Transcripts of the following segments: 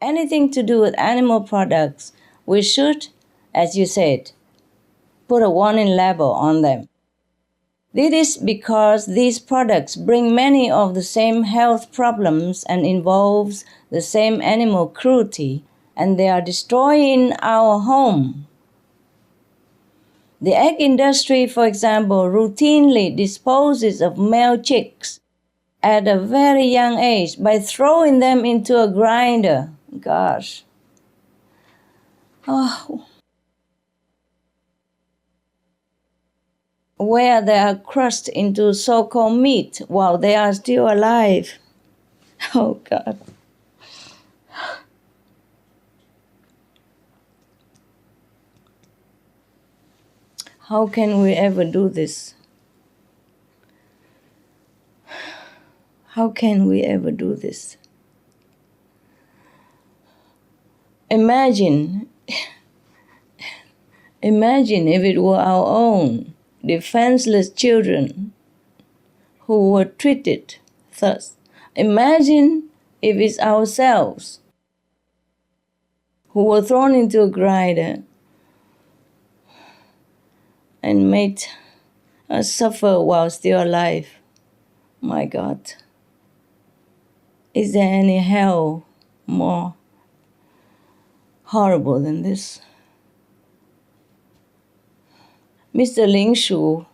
anything to do with animal products, we should, as you said, put a warning label on them. This is because these products bring many of the same health problems and involves the same animal cruelty, and they are destroying our home. The egg industry, for example, routinely disposes of male chicks at a very young age by throwing them into a grinder. Gosh. Oh. Where they are crushed into so-called meat while they are still alive. Oh, God. How can we ever do this? How can we ever do this? Imagine if it were our own defenseless children who were treated thus. Imagine if it's ourselves who were thrown into a grinder and made us suffer while still alive. My God. Is there any hell more horrible than this? Mr. Ling Shu,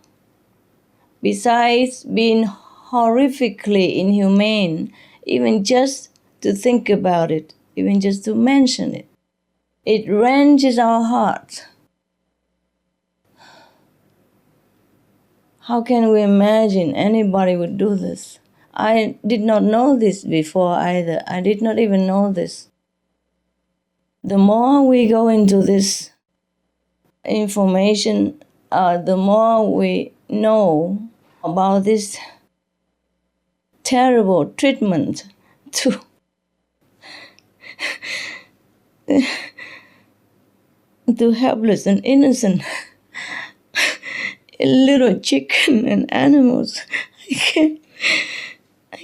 besides being horrifically inhumane, even just to think about it, even just to mention it, it wrenches our hearts. How can we imagine anybody would do this? I did not know this before either. I did not even know this. The more we go into this information, the more we know about this terrible treatment to helpless and innocent little chicken and animals. I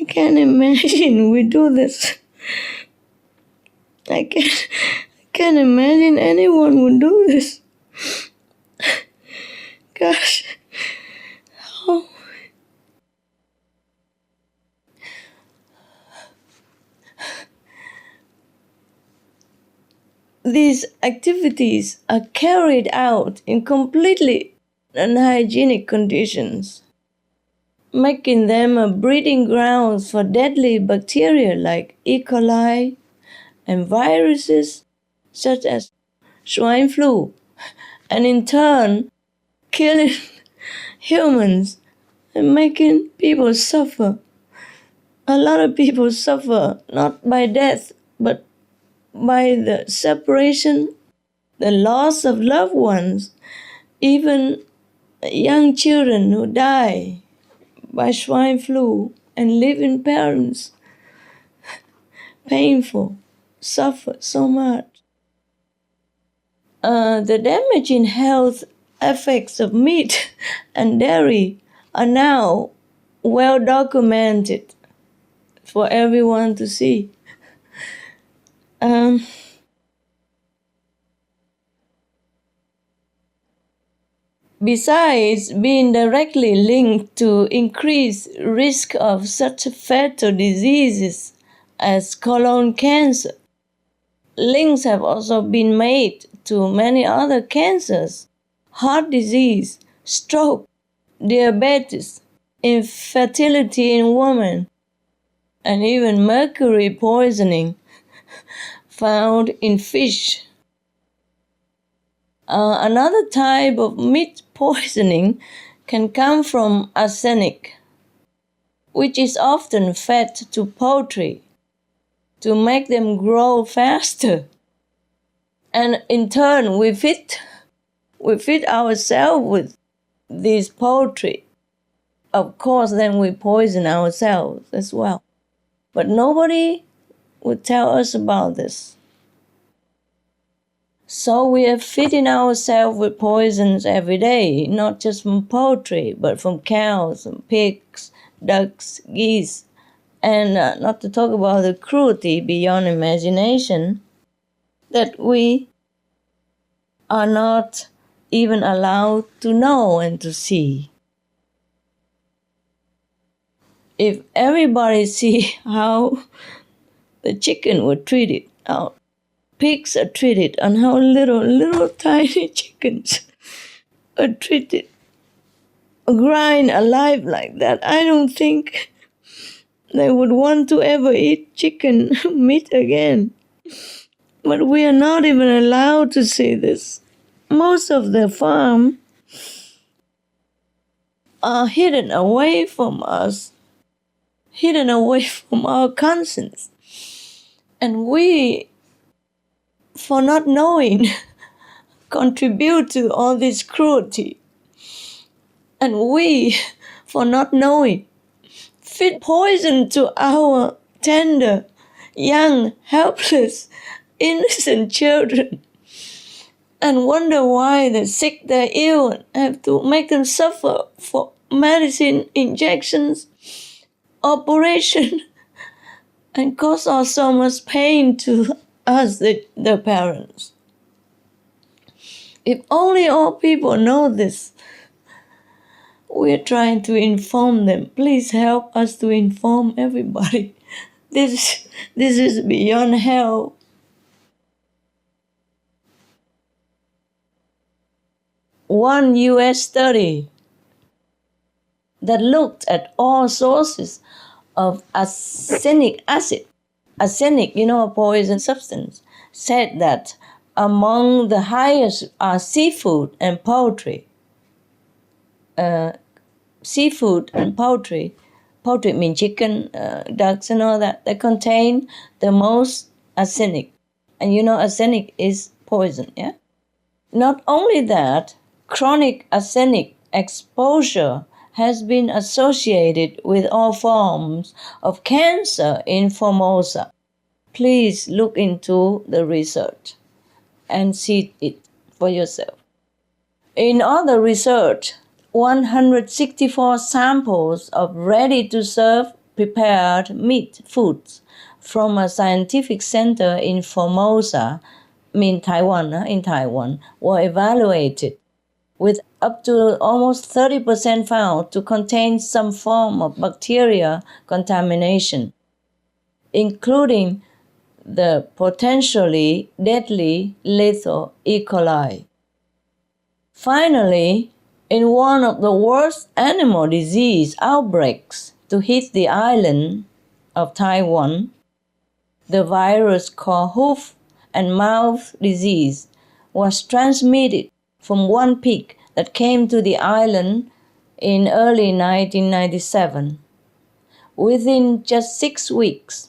can't imagine we do this. I can't imagine anyone would do this. Gosh. Oh. These activities are carried out in completely unhygienic conditions, making them a breeding grounds for deadly bacteria like E. coli and viruses such as swine flu, and in turn killing humans and making people suffer. A lot of people suffer not by death, but by the separation, the loss of loved ones, even young children who die by swine flu and living parents. Painful, suffer so much. The damaging health effects of meat and dairy are now well documented for everyone to see. Besides being directly linked to increased risk of such fatal diseases as colon cancer, links have also been made to many other cancers, heart disease, stroke, diabetes, infertility in women, and even mercury poisoning found in fish. Another type of meat poisoning can come from arsenic, which is often fed to poultry to make them grow faster. And in turn, we feed ourselves with these poultry. Of course, then we poison ourselves as well. But nobody would tell us about this. So we are feeding ourselves with poisons every day, not just from poultry, but from cows and pigs, ducks, geese, And not to talk about the cruelty beyond imagination that we are not even allowed to know and to see. If everybody see how the chicken were treated, how pigs are treated, and how little tiny chickens are treated, grind alive like that, I don't think they would want to ever eat chicken meat again. But we are not even allowed to see this. Most of the farm are hidden away from us, hidden away from our conscience. And we, for not knowing, contribute to all this cruelty. And we, for not knowing, feed poison to our tender, young, helpless, innocent children, and wonder why they're sick, they're ill, and have to make them suffer for medicine, injections, operation, and cause us so much pain to us, the parents. If only all people know this. We're trying to inform them. Please help us to inform everybody. This is beyond hell. One US study that looked at all sources of arsenic acid, arsenic, a poison substance, said that among the highest are seafood and poultry. Seafood and poultry means chicken, ducks and all that, they contain the most arsenic. And arsenic is poison, yeah? Not only that, chronic arsenic exposure has been associated with all forms of cancer in Formosa. Please look into the research and see it for yourself. In other research, 164 samples of ready-to-serve prepared meat foods from a scientific center in Formosa, in Taiwan, were evaluated, with up to almost 30% found to contain some form of bacteria contamination, including the potentially deadly lethal E. coli. Finally, in one of the worst animal disease outbreaks to hit the island of Taiwan, the virus called hoof and mouth disease was transmitted from one pig that came to the island in early 1997. Within just 6 weeks,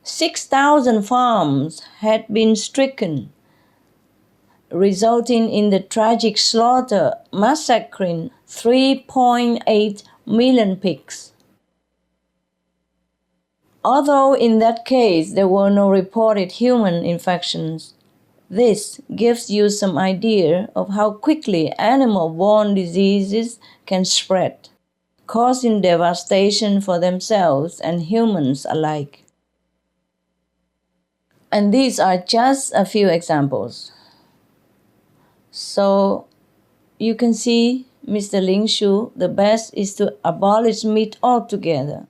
6,000 farms had been stricken, resulting in the tragic slaughter, massacring 3.8 million pigs. Although in that case there were no reported human infections, this gives you some idea of how quickly animal-borne diseases can spread, causing devastation for themselves and humans alike. And these are just a few examples. So you can see, Mr. Ling Shu, the best is to abolish meat altogether.